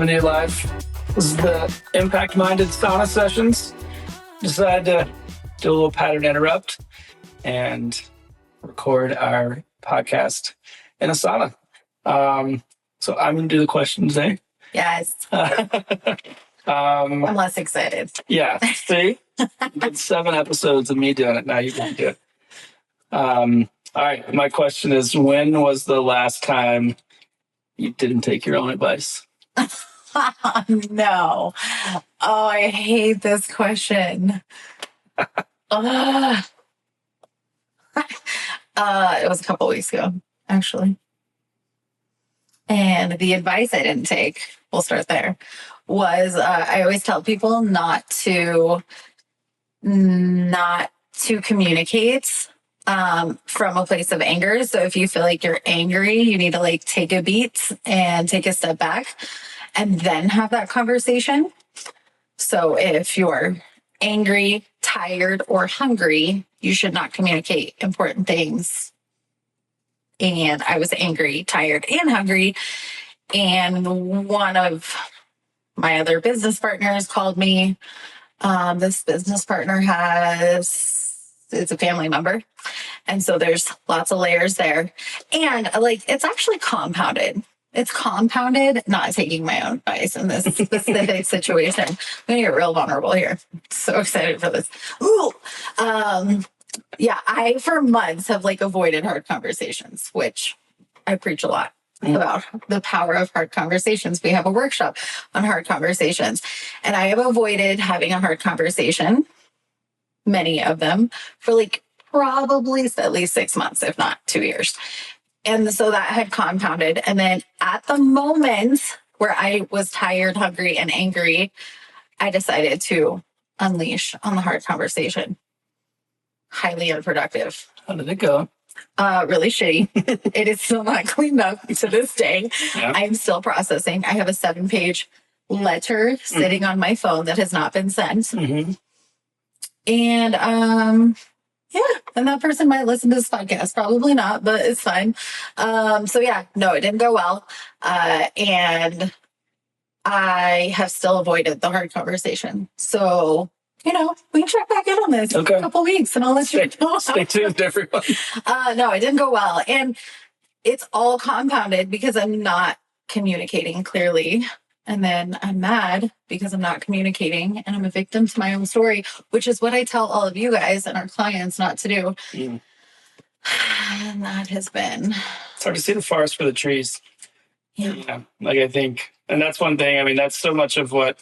coming to you live. This is the Impact Minded Sauna Sessions. Decided to do a little pattern interrupt and record our podcast in a sauna. So I'm going to do the questions today. Yes. I'm less excited. Yeah. See? It's 7 episodes of me doing it. Now you can do it. All right. My question is, when was the last time you didn't take your own advice? No. Oh, I hate this question. It was a couple weeks ago, actually. And the advice I didn't take, we'll start there, was I always tell people not to communicate from a place of anger. So if you feel like you're angry, you need to take a beat and take a step back and then have that conversation. So if you're angry, tired, or hungry, you should not communicate important things. And I was angry, tired, and hungry. And one of my other business partners called me. This business partner it's a family member. And so there's lots of layers there. And it's actually compounded. It's compounded not taking my own advice in this specific situation. I'm going to get real vulnerable here. So excited for this. Ooh. Yeah, I for months have avoided hard conversations, which I preach a lot about the power of hard conversations. We have a workshop on hard conversations, and I have avoided having a hard conversation, many of them, for probably at least 6 months, if not 2 years. And so that had compounded. And then at the moment where I was tired, hungry, and angry, I decided to unleash on the hard conversation. Highly unproductive. How did it go? Really shitty. It is still not cleaned up to this day. Yeah. I'm still processing. I have a 7-page letter sitting on my phone that has not been sent. Mm-hmm. And yeah, and that person might listen to this podcast. Probably not, but it's fine. So yeah, no, it didn't go well. And I have still avoided the hard conversation. So we can check back in on this in a couple weeks and I'll let you know. Stay tuned, everyone. No, it didn't go well. And it's all compounded because I'm not communicating clearly. And then I'm mad because I'm not communicating and I'm a victim to my own story, which is what I tell all of you guys and our clients not to do. And that has been... It's hard to see the forest for the trees. Yeah. I think, and that's one thing, that's so much of what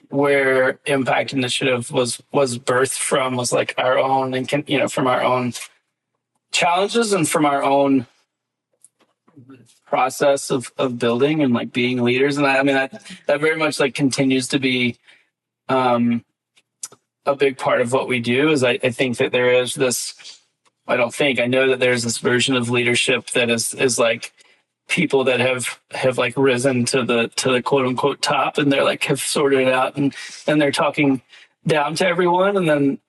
where Impact Initiative was birthed from was our own, and from our own challenges and from our own process of building and being leaders. And that very much continues to be a big part of what we do. Is I think that there is this, I know that there's this version of leadership that is people that have risen to the quote unquote top, and they're have sorted it out, and they're talking down to everyone. And then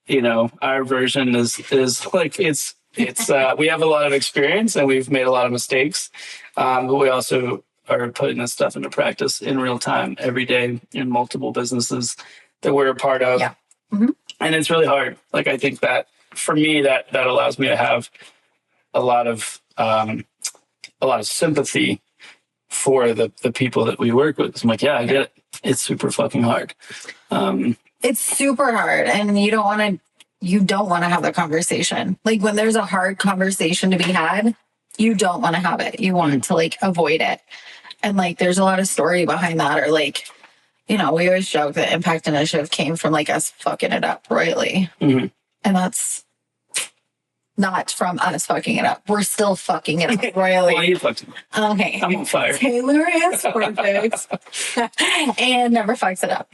our version is it's we have a lot of experience and we've made a lot of mistakes, but we also are putting this stuff into practice in real time every day in multiple businesses that we're a part of. Yeah. Mm-hmm. And it's really hard. I think that for me that allows me to have a lot of sympathy for the people that we work with. I'm yeah, I get it. It's super fucking hard. It's super hard, and you don't want to have the conversation. When there's a hard conversation to be had, you don't want to have it. You want to avoid it. And there's a lot of story behind that, or we always joke that Impact Initiative came from us fucking it up royally. Mm-hmm. And that's not from us fucking it up. We're still fucking it up royally. Well, you fucked it up. Okay. I'm on fire. Taylor is perfect and never fucks it up.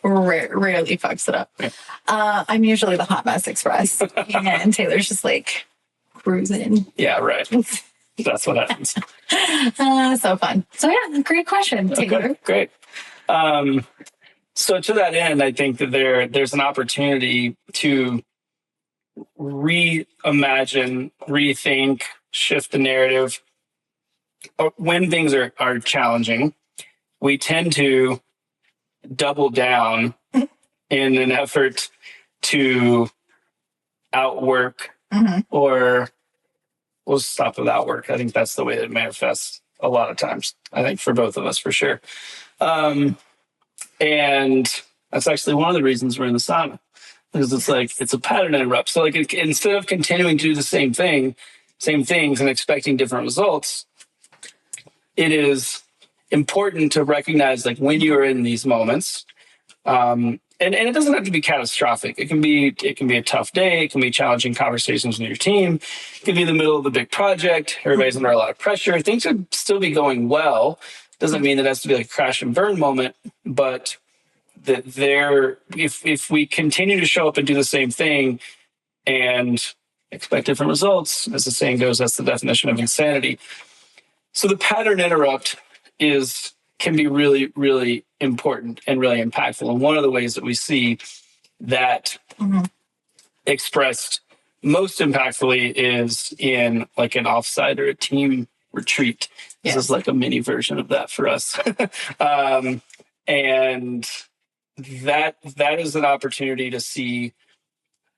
Rarely fucks it up. Yeah. I'm usually the hot mess express, and Taylor's just cruising. Yeah, right. That's what happens. So fun. So yeah, great question, Taylor. Okay, great. So to that end, I think that there's an opportunity to reimagine, rethink, shift the narrative when things are challenging, we tend to double down in an effort to outwork, or we'll stop with outwork. I think that's the way that it manifests a lot of times. I think for both of us, for sure. And that's actually one of the reasons we're in the sauna, because it's like, it's a pattern interrupt. So like, instead of continuing to do the same things and expecting different results, it is important to recognize like when you're in these moments, and it doesn't have to be catastrophic. It can be a tough day. It can be challenging conversations with your team. It can be in the middle of a big project. Everybody's under a lot of pressure. Things could still be going well. Doesn't mean that it has to be like a crash and burn moment, but that if we continue to show up and do the same thing and expect different results, as the saying goes, that's the definition of insanity. So the pattern interrupt can be really, really important and really impactful. And one of the ways that we see that expressed most impactfully is in like an offsite or a team retreat. This is like a mini version of that for us. And that is an opportunity to see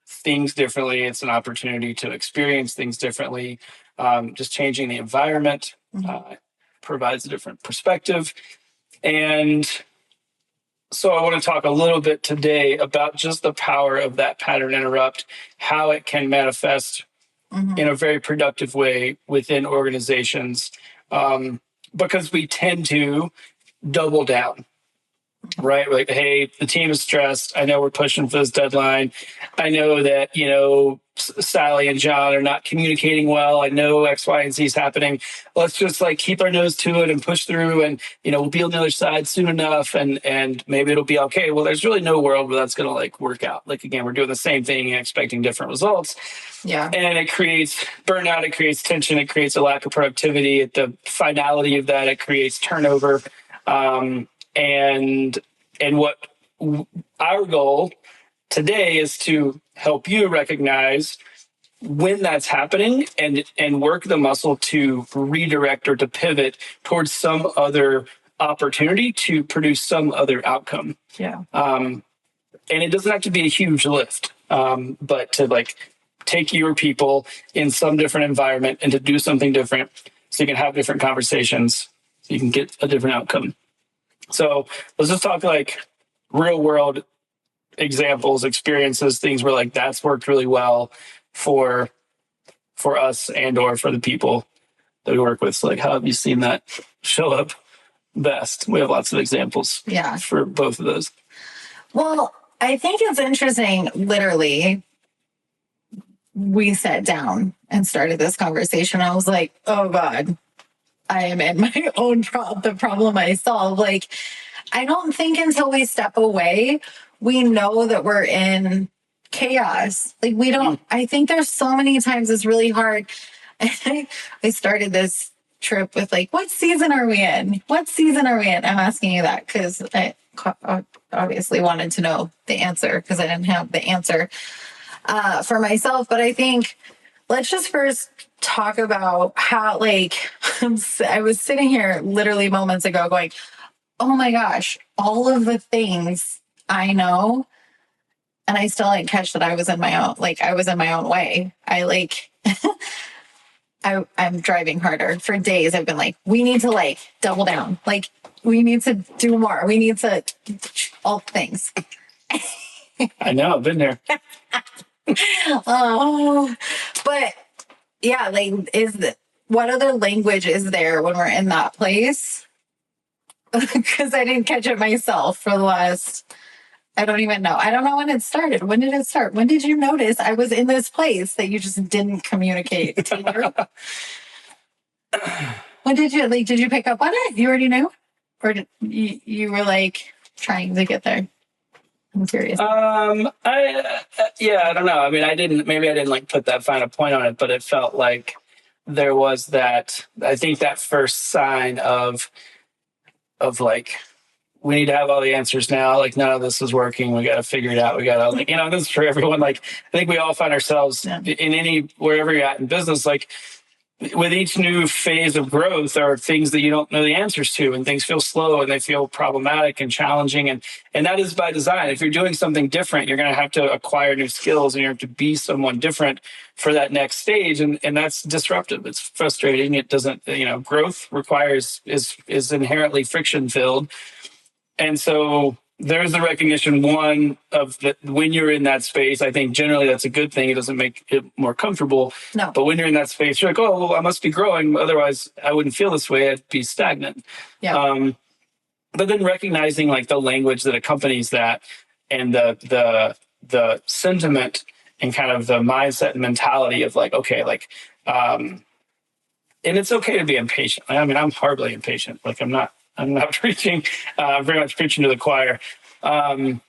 things differently. It's an opportunity to experience things differently. Just changing the environment provides a different perspective. And so I want to talk a little bit today about just the power of that pattern interrupt, how it can manifest in a very productive way within organizations, because we tend to double down. Right? Like, hey, the team is stressed. I know we're pushing for this deadline. I know that, Sally and John are not communicating well. I know X, Y, and Z is happening. Let's just like keep our nose to it and push through, and, we'll be on the other side soon enough, and maybe it'll be okay. Well, there's really no world where that's going to like work out. Like, again, we're doing the same thing and expecting different results. Yeah. And it creates burnout. It creates tension. It creates a lack of productivity. At the finality of that, it creates turnover. And what our goal today is to help you recognize when that's happening and work the muscle to redirect or to pivot towards some other opportunity to produce some other outcome. Yeah. And it doesn't have to be a huge lift, but to like take your people in some different environment and to do something different so you can have different conversations, so you can get a different outcome. So let's just talk like real world examples, experiences, things where like that's worked really well for us and or for the people that we work with. So like, how have you seen that show up best? We have lots of examples for both of those. Well, I think it's interesting. Literally, we sat down and started this conversation. I was like, oh God, I am in my own the problem I solve. Like, I don't think until we step away, we know that we're in chaos. Like, we don't, I think there's so many times it's really hard. I started this trip with like, what season are we in? What season are we in? I'm asking you that because I obviously wanted to know the answer because I didn't have the answer for myself. But I think let's just first talk about how, like, I was sitting here literally moments ago going, oh my gosh, all of the things I know, and I still didn't catch that I was in my own way. I'm driving harder for days. I've been like, we need to like double down. Like, we need to do more. We need to all things. I know, I've been there. But yeah, like, what other language is there when we're in that place? Because I didn't catch it myself for the last, I don't even know. I don't know when it started. When did it start? When did you notice I was in this place that you just didn't communicate? When did you pick up on it? You already knew? Or did you were like trying to get there? I'm curious. I don't know. I mean, maybe I didn't like put that final point on it, but it felt like there was that, I think that first sign of like, we need to have all the answers now. Like, none of this is working. We got to figure it out. We got to, like, this is for everyone. Like, I think we all find ourselves in wherever you're at in business, like, with each new phase of growth, there are things that you don't know the answers to, and things feel slow and they feel problematic and challenging. And that is by design. If you're doing something different, you're going to have to acquire new skills and you have to be someone different for that next stage. And that's disruptive. It's frustrating. It doesn't, growth is inherently friction filled. And so there's the recognition, one, of that when you're in that space. I think generally that's a good thing. It doesn't make it more comfortable. No. But when you're in that space, you're like, oh, well, I must be growing. Otherwise, I wouldn't feel this way. I'd be stagnant. Yeah. But then recognizing like the language that accompanies that and the sentiment and kind of the mindset and mentality of like, okay, like, and it's okay to be impatient. I mean, I'm horribly impatient. Like I'm not preaching, very much preaching to the choir. But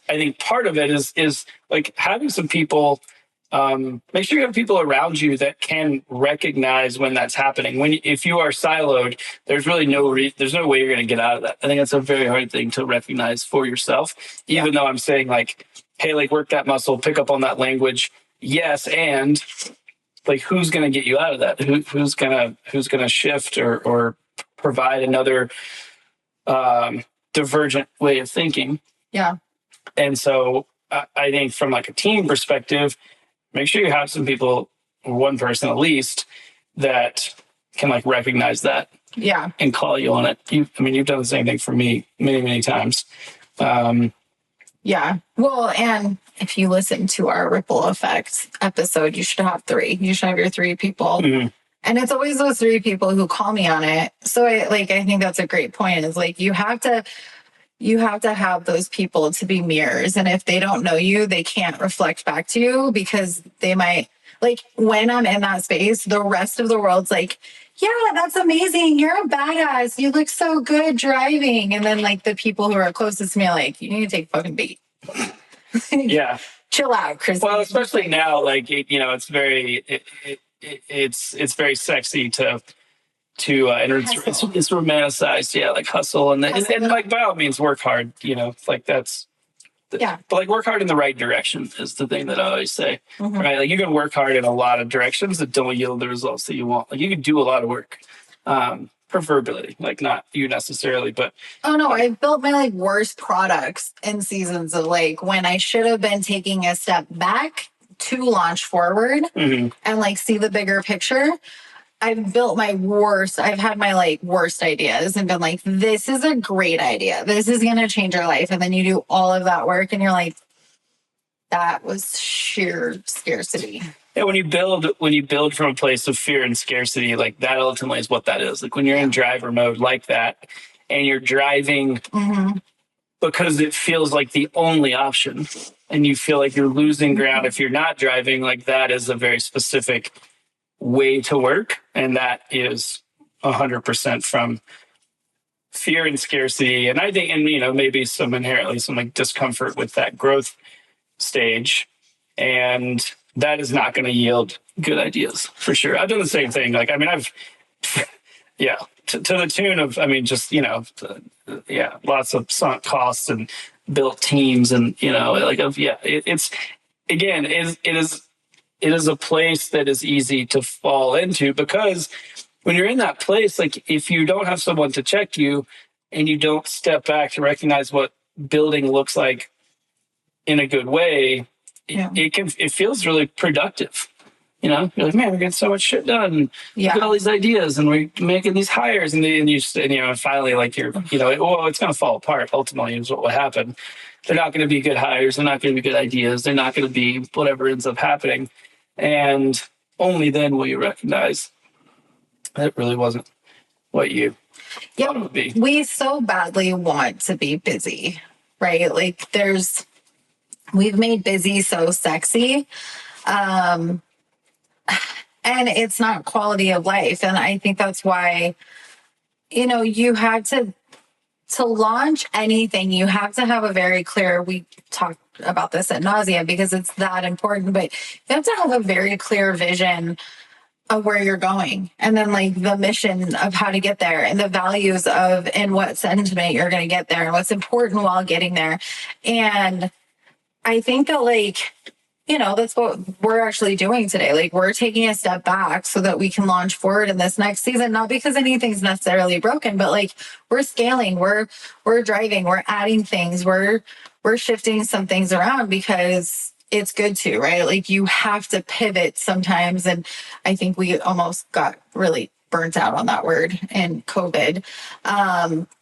I think part of it is like having some people, make sure you have people around you that can recognize when that's happening. If you are siloed, there's really there's no way you're going to get out of that. I think that's a very hard thing to recognize for yourself, even though I'm saying like, hey, like work that muscle, pick up on that language. Yes. And like, who's going to get you out of that? Who's going to shift or provide another divergent way of thinking. Yeah. And so I think from like a team perspective, make sure you have some people, one person at least, that can like recognize that. Yeah. And call you on it. You've done the same thing for me many, many times. Yeah. Well, and if you listen to our ripple effect episode, you should have 3. You should have your 3 people. Mm-hmm. And it's always those 3 people who call me on it. So I think that's a great point. Is like you have to have those people to be mirrors. And if they don't know you, they can't reflect back to you because they might, like when I'm in that space, the rest of the world's like, yeah, that's amazing. You're a badass. You look so good driving. And then like the people who are closest to me are like, you need to take fucking beat. Yeah. Chill out, Chris. Well, especially now, like, it's very, it's very sexy to and it's romanticized, yeah, like hustle and like by all means work hard, like that's but like work hard in the right direction is the thing that I always say. Mm-hmm. Right? Like you can work hard in a lot of directions that don't yield the results that you want. Like you can do a lot of work, proverbially, like not you necessarily, but I've built my like worst products in seasons of like when I should have been taking a step back to launch forward and like see the bigger picture. I've built I've had my like worst ideas and been like, this is a great idea. This is going to change your life. And then you do all of that work and you're like, that was sheer scarcity. Yeah. When you build from a place of fear and scarcity, like that ultimately is what that is. Like when you're in driver mode like that and you're driving because it feels like the only option and you feel like you're losing ground if you're not driving, like that is a very specific way to work, and that is 100% from fear and scarcity. And I think, maybe some inherently some like discomfort with that growth stage, and that is not going to yield good ideas for sure. I've done the same thing. Like, I've to the tune of, lots of sunk costs and built teams, and it's again, it is a place that is easy to fall into because when you're in that place, like if you don't have someone to check you and you don't step back to recognize what building looks like in a good way, it feels really productive. You're like, man, we're getting so much shit done. Look at all these ideas and we're making these hires and finally like it's going to fall apart. Ultimately is what will happen. They're not going to be good hires. They're not going to be good ideas. They're not going to be whatever ends up happening. And only then will you recognize that it really wasn't what you thought it would be. We so badly want to be busy, right? Like we've made busy so sexy. And it's not quality of life. And I think that's why, you have to launch anything, you have to have a very clear, we talked about this ad nauseum because it's that important, but you have to have a very clear vision of where you're going. And then like the mission of how to get there and the values of in what sentiment you're going to get there and what's important while getting there. And I think that like that's what we're actually doing today. Like, we're taking a step back so that we can launch forward in this next season, not because anything's necessarily broken, but like, we're scaling, we're driving, we're adding things, we're shifting some things around because it's good to, right? Like, you have to pivot sometimes. And I think we almost got really burnt out on that word in COVID.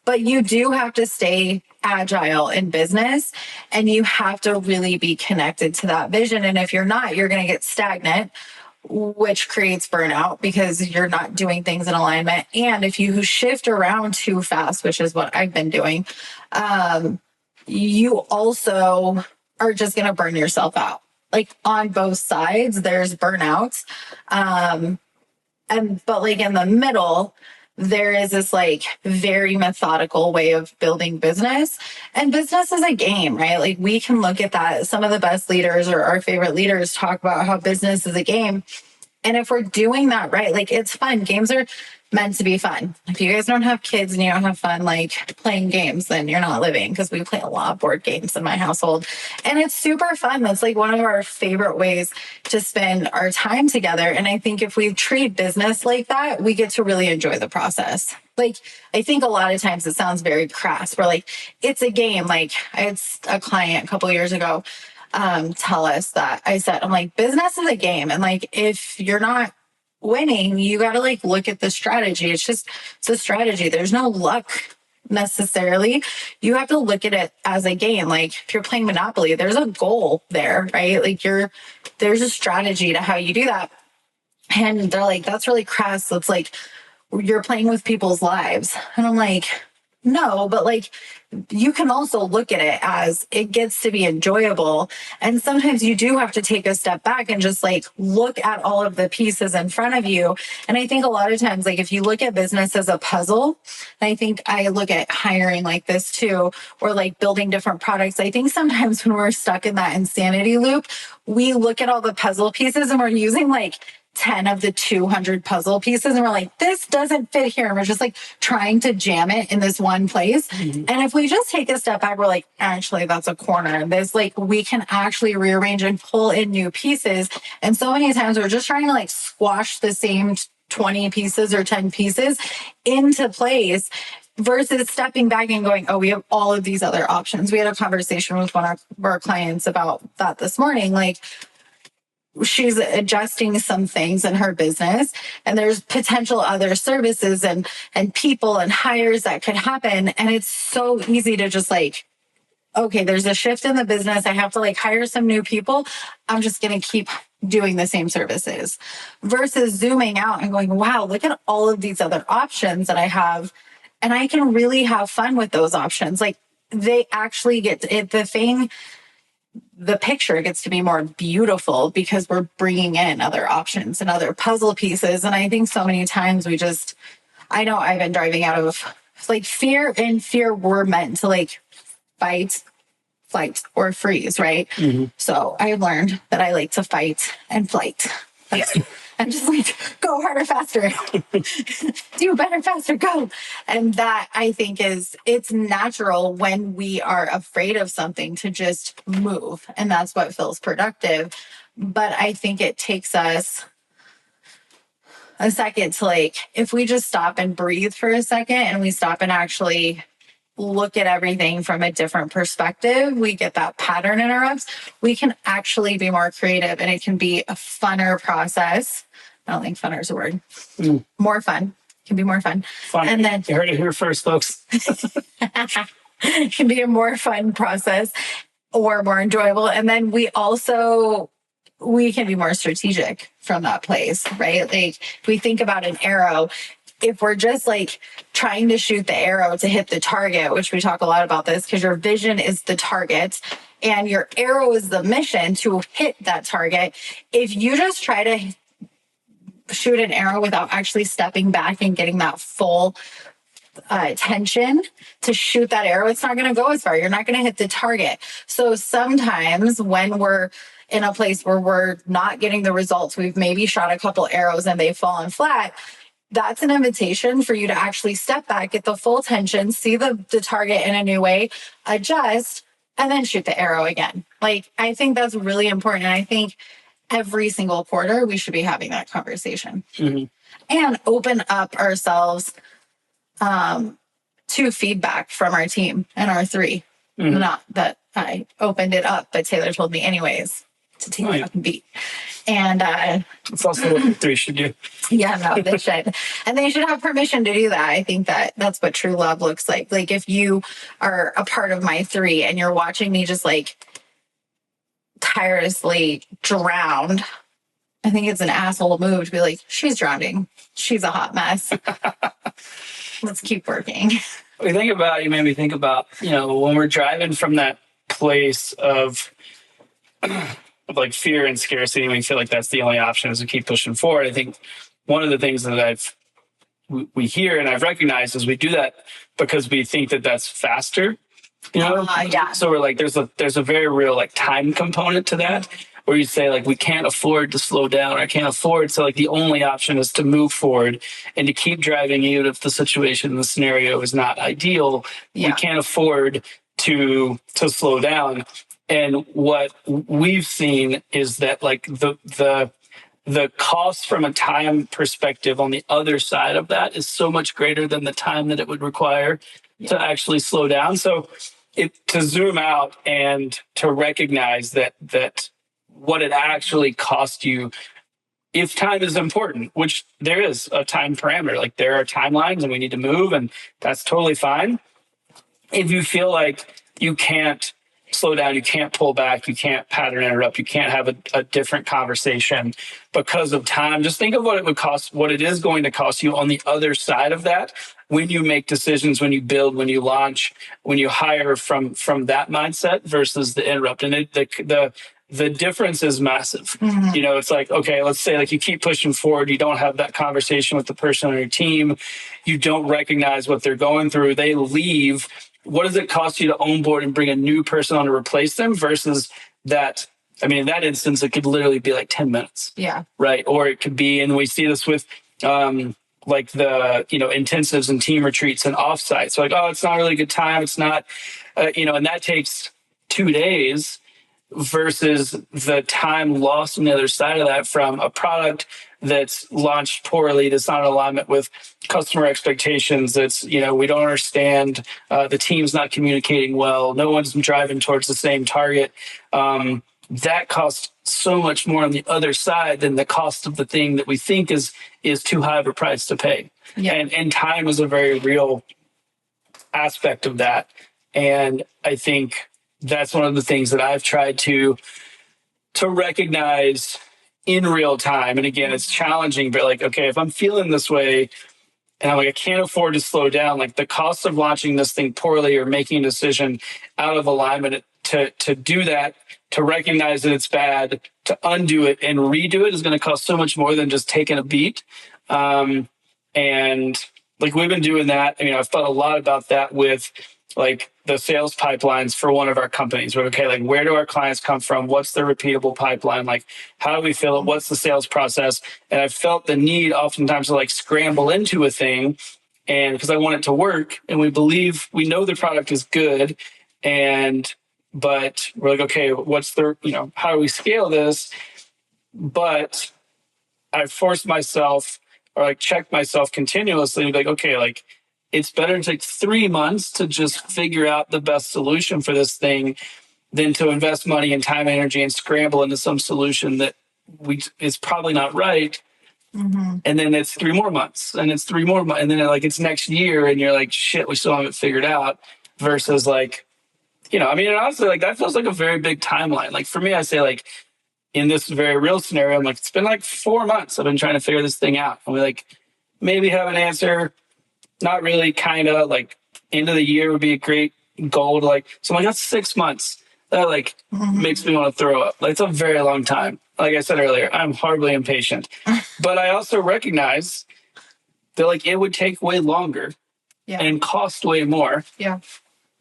But you do have to stay agile in business, and you have to really be connected to that vision. And if you're not, you're going to get stagnant, which creates burnout because you're not doing things in alignment. And if you shift around too fast, which is what I've been doing, you also are just going to burn yourself out. Like, on both sides, there's burnouts. But like, in the middle, there is this like very methodical way of building business, and business is a game, right? Like, we can look at that. Some of the best leaders or our favorite leaders talk about how business is a game. And if we're doing that right, like, it's fun. Games are meant to be fun. If you guys don't have kids and you don't have fun, like, playing games, then you're not living, because we play a lot of board games in my household. And it's super fun. That's like one of our favorite ways to spend our time together. And I think if we treat business like that, we get to really enjoy the process. Like, I think a lot of times it sounds very crass. We're like, it's a game. Like, I had a client a couple of years ago tell us that. I'm like, business is a game. And like, if you're not winning, you got to like look at the strategy. It's a strategy. There's no luck necessarily. You have to look at it as a game. Like, if you're playing Monopoly, there's a goal there, right? Like, there's a strategy to how you do that. And they're like, that's really crass. It's like, you're playing with people's lives. And I'm like, no, but like, you can also look at it as it gets to be enjoyable. And sometimes you do have to take a step back and just like look at all of the pieces in front of you. And I think a lot of times, like, if you look at business as a puzzle, and I think I look at hiring like this too, or like building different products. I think sometimes when we're stuck in that insanity loop, we look at all the puzzle pieces and we're using like 10 of the 200 puzzle pieces, and we're like, this doesn't fit here. And we're just like trying to jam it in this one place. Mm-hmm. And if we just take a step back, we're like, actually, that's a corner. And there's like, we can actually rearrange and pull in new pieces. And so many times we're just trying to like squash the same 20 pieces or 10 pieces into place, versus stepping back and going, oh, we have all of these other options. We had a conversation with one of our clients about that this morning. Like, she's adjusting some things in her business, and there's potential other services and people and hires that could happen. And it's so easy to just like, okay, there's a shift in the business. I have to like hire some new people. I'm just going to keep doing the same services, versus zooming out and going, wow, look at all of these other options that I have. And I can really have fun with those options. Like, they actually get it. The picture gets to be more beautiful because we're bringing in other options and other puzzle pieces. And I think so many times I know I've been driving out of like fear, and fear we're meant to like fight, flight, or freeze, right? Mm-hmm. So I learned that I like to fight and flight. I'm just like, go harder, faster, do better, faster, go. And that, I think, it's natural when we are afraid of something to just move. And that's what feels productive. But I think it takes us a second to like, if we just stop and breathe for a second, and we stop and actually look at everything from a different perspective, we get that pattern interrupts, we can actually be more creative, and it can be a funner process. I don't think funner is a word. More fun. It can be more fun. Fun. And then you heard it here first, folks. It can be a more fun process, or more enjoyable. And then we can be more strategic from that place, right? Like, if we think about an arrow, if we're just like trying to shoot the arrow to hit the target, which we talk a lot about this, because your vision is the target and your arrow is the mission to hit that target. If you just try to shoot an arrow without actually stepping back and getting that full attention to shoot that arrow, it's not going to go as far. You're not going to hit the target. So sometimes when we're in a place where we're not getting the results, we've maybe shot a couple arrows and they've fallen flat, that's an invitation for you to actually step back, get the full attention, see the target in a new way, adjust, and then shoot the arrow again. Like, I think that's really important. And I think every single quarter we should be having that conversation and open up ourselves to feedback from our team and our three. Not that I opened it up, but Taylor told me anyways to take a fucking beat. And it's also what the three should do. Yeah, no, they should. And they should have permission to do that. I think that that's what true love looks like. Like, if you are a part of my three and you're watching me just like tirelessly drowned, I think it's an asshole move to be like, she's drowning. She's a hot mess. Let's keep working. You made me think about, when we're driving from that place of like fear and scarcity, and we feel like that's the only option is to keep pushing forward. I think one of the things that we hear and I've recognized is we do that because we think that that's faster, Yeah. So we're like, there's a very real like time component to that, where you say like, we can't afford to slow down, or I can't afford. So like the only option is to move forward and to keep driving, even if the situation, the scenario is not ideal. We can't afford to slow down. And what we've seen is that like the cost from a time perspective on the other side of that is so much greater than the time that it would require to actually slow down. So to zoom out and to recognize that what it actually costs you, if time is important, which there is a time parameter, like there are timelines and we need to move, and that's totally fine. If you feel like you can't slow down, you can't pull back, you can't pattern interrupt, you can't have a different conversation because of time, just think of what it would cost, what it is going to cost you on the other side of that when you make decisions, when you build, when you launch, when you hire from that mindset versus the interrupt. And the difference is massive. It's like, okay, let's say like you keep pushing forward, you don't have that conversation with the person on your team, you don't recognize what they're going through, they leave. What does it cost you to onboard and bring a new person on to replace them versus that? I mean, in that instance, it could literally be like 10 minutes. Yeah. Right. Or it could be, and we see this with like the, intensives and team retreats and offsites. So like, oh, it's not really a good time. It's not, and that takes 2 days versus the time lost on the other side of that from a product that's launched poorly, that's not in alignment with customer expectations, that's, we don't understand, the team's not communicating well, no one's driving towards the same target. That costs so much more on the other side than the cost of the thing that we think is too high of a price to pay. Yeah. And time is a very real aspect of that. And I think that's one of the things that I've tried to recognize in real time. And again, it's challenging, but like, okay, if I'm feeling this way and I'm like, I can't afford to slow down, like the cost of launching this thing poorly or making a decision out of alignment to do that, to recognize that it's bad, to undo it and redo it is going to cost so much more than just taking a beat. And like, we've been doing that. I mean, I've thought a lot about that with like the sales pipelines for one of our companies. We're okay, like where do our clients come from? What's the repeatable pipeline? Like, how do we fill it? What's the sales process? And I've felt the need oftentimes to like scramble into a thing, and because I want it to work, and we know the product is good, but we're like, okay, what's the, how do we scale this? But I forced myself or like check myself continuously and be like, okay, like it's better to take 3 months to just figure out the best solution for this thing than to invest money and time and energy and scramble into some solution that is probably not right. And then it's 3 more months and it's 3 more months. And then like it's next year and you're like, shit, we still haven't figured out versus like, I mean, honestly, like that feels like a very big timeline. Like for me, I say like in this very real scenario, I'm like, it's been like 4 months. I've been trying to figure this thing out. And we like maybe have an answer. Not really, kind of like end of the year would be a great goal to like, so I'm like, that's 6 months. That like makes me want to throw up. Like it's a very long time. Like I said earlier, I'm horribly impatient, but I also recognize that like it would take way longer and cost way more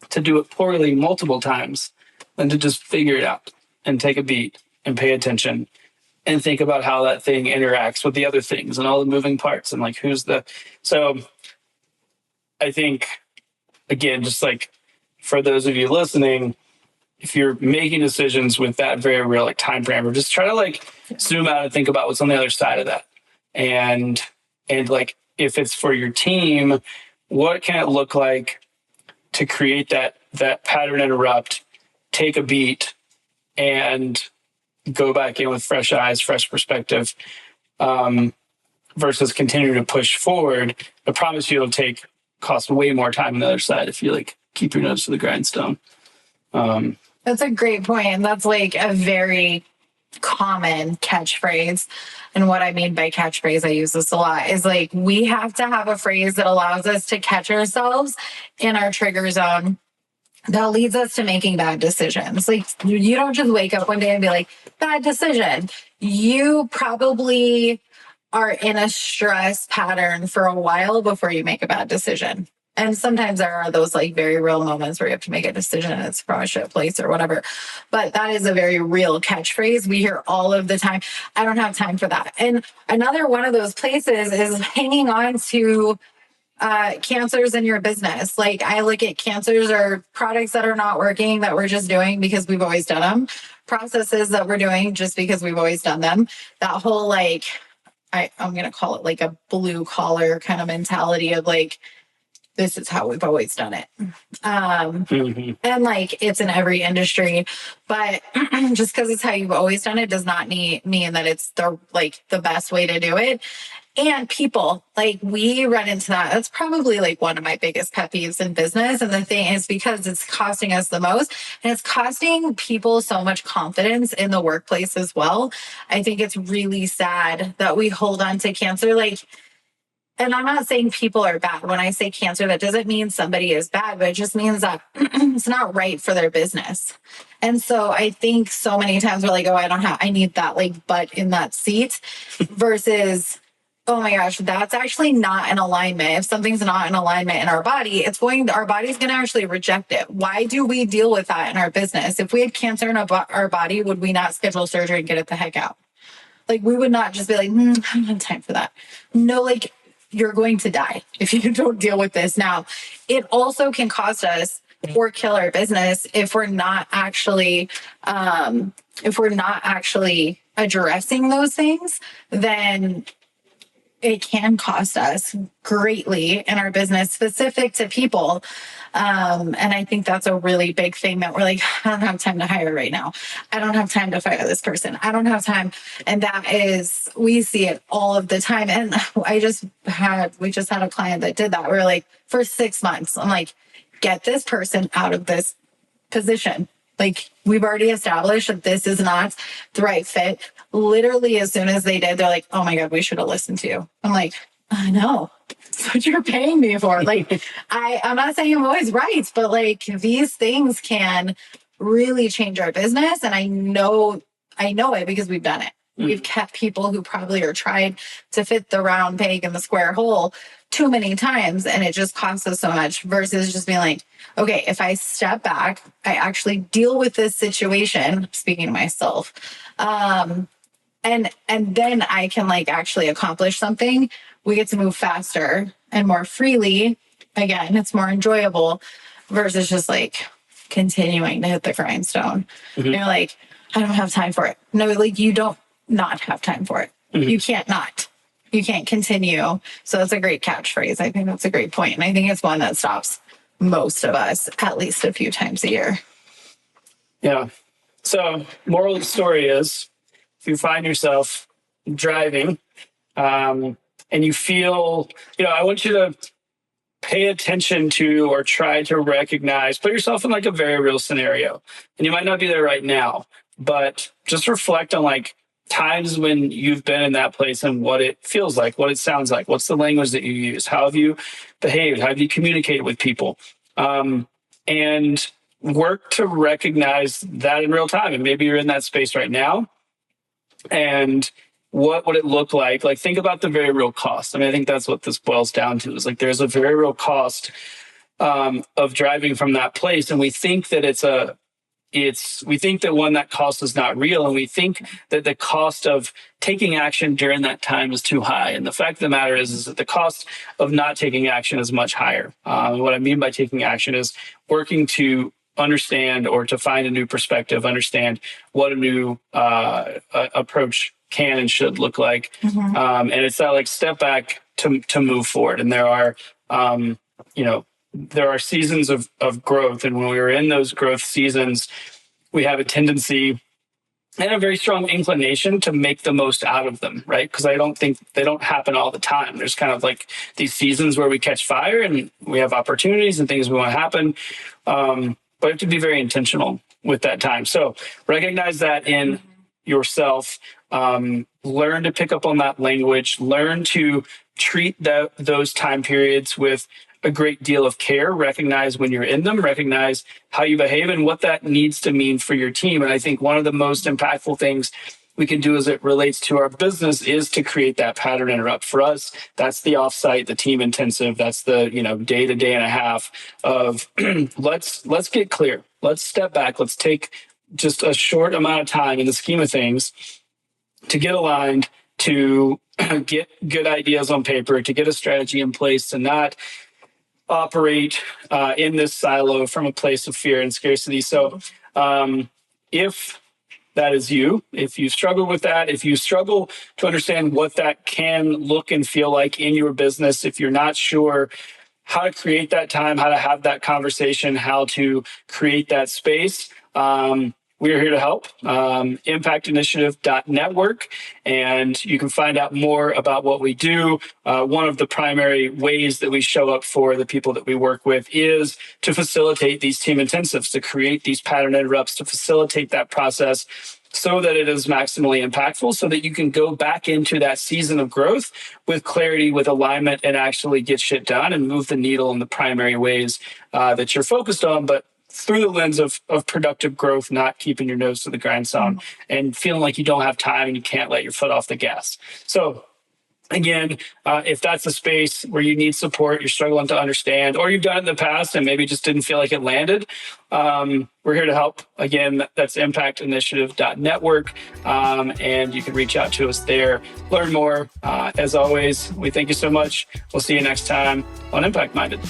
to do it poorly multiple times than to just figure it out and take a beat and pay attention and think about how that thing interacts with the other things and all the moving parts and like so I think, again, just like for those of you listening, if you're making decisions with that very real like time frame, or just try to like zoom out and think about what's on the other side of that. And like if it's for your team, what can it look like to create that pattern interrupt, take a beat, and go back in with fresh eyes, fresh perspective, versus continuing to push forward. I promise you it'll cost way more time on the other side if you like keep your nose to the grindstone. That's a great point. And that's like a very common catchphrase. And what I mean by catchphrase, I use this a lot, is like we have to have a phrase that allows us to catch ourselves in our trigger zone that leads us to making bad decisions. Like you don't just wake up one day and be like, bad decision. You probably are in a stress pattern for a while before you make a bad decision. And sometimes there are those like very real moments where you have to make a decision and it's from a shit place or whatever. But that is a very real catchphrase we hear all of the time. I don't have time for that. And another one of those places is hanging on to cancers in your business. Like I look at cancers or products that are not working that we're just doing because we've always done them, processes that we're doing just because we've always done them. That whole like, I'm going to call it like a blue collar kind of mentality of like, this is how we've always done it. And like it's in every industry, but just because it's how you've always done it does not mean that it's the best way to do it. And people, like we run into that. That's probably like one of my biggest pet peeves in business. And the thing is because it's costing us the most and it's costing people so much confidence in the workplace as well. I think it's really sad that we hold on to cancer. And I'm not saying people are bad. When I say cancer, that doesn't mean somebody is bad, but it just means that it's not right for their business. And so I think so many times we're like, oh, I need that like butt in that seat versus, oh my gosh, that's actually not in alignment. If something's not in alignment in our body, our body's going to actually reject it. Why do we deal with that in our business? If we had cancer in our body, would we not schedule surgery and get it the heck out? Like we would not just be like, I don't have time for that. No, like, you're going to die if you don't deal with this now. It also can cost us or kill our business if we're not actually addressing those things, then it can cost us greatly in our business specific to people. And I think that's a really big thing that we're like, I don't have time to hire right now. I don't have time to fire this person. I don't have time. And we see it all of the time. And we just had a client that did that. We're like, for 6 months, I'm like, get this person out of this position. Like we've already established that this is not the right fit. Literally as soon as they did, they're like, oh my God, we should have listened to you. I'm like, I know. That's what you're paying me for. Like, I'm not saying I'm always right, but like these things can really change our business. And I know it because we've done it. We've kept people who probably are tried to fit the round peg in the square hole too many times. And it just costs us so much versus just being like, okay, if I step back, I actually deal with this situation, speaking to myself, and then I can like actually accomplish something. We get to move faster and more freely. Again, it's more enjoyable versus just like continuing to hit the grindstone. You're like, I don't have time for it. No, like you don't not have time for it. You can't not. You can't continue. So that's a great catchphrase. I think that's a great point. And I think it's one that stops most of us at least a few times a year. Yeah. So moral of the story is if you find yourself driving and you feel, I want you to pay attention to or try to recognize, put yourself in like a very real scenario. And you might not be there right now, but just reflect on like times when you've been in that place and what it feels like, what it sounds like, what's the language that you use, how have you behaved, how have you communicated with people, and work to recognize that in real time. And maybe you're in that space right now. And what would it look like? Like, think about the very real cost. I mean, I think that's what this boils down to is like there's a very real cost of driving from that place. And we think that we think that that cost is not real. And we think that the cost of taking action during that time is too high. And the fact of the matter is that the cost of not taking action is much higher. What I mean by taking action is working to understand, or to find a new perspective, understand what a new approach can and should look like. And it's that like step back to move forward. And there are, there are seasons of growth. And when we were in those growth seasons, we have a tendency and a very strong inclination to make the most out of them, right? Because I don't think they don't happen all the time. There's kind of like these seasons where we catch fire and we have opportunities and things we want to happen. But you have to be very intentional with that time. So recognize that in yourself. Learn to pick up on that language. Learn to treat those time periods with a great deal of care. Recognize when you're in them, recognize how you behave and what that needs to mean for your team. And I think one of the most impactful things we can do as it relates to our business is to create that pattern interrupt. For us, that's the offsite, the team intensive. That's the, day to day and a half of let's get clear. Let's step back. Let's take just a short amount of time in the scheme of things to get aligned, to get good ideas on paper, to get a strategy in place, to not operate in this silo from a place of fear and scarcity. So if that is you, if you struggle with that, if you struggle to understand what that can look and feel like in your business, if you're not sure how to create that time, how to have that conversation, how to create that space, we are here to help. Impactinitiative.network, and you can find out more about what we do. One of the primary ways that we show up for the people that we work with is to facilitate these team intensives, to create these pattern interrupts, to facilitate that process so that it is maximally impactful, so that you can go back into that season of growth with clarity, with alignment, and actually get shit done and move the needle in the primary ways that you're focused on, but through the lens of productive growth, not keeping your nose to the grindstone and feeling like you don't have time and you can't let your foot off the gas. So again, if that's a space where you need support, you're struggling to understand, or you've done it in the past and maybe just didn't feel like it landed, we're here to help. Again, that's impactinitiative.network, and you can reach out to us there, learn more. As always, we thank you so much. We'll see you next time on Impact Minded.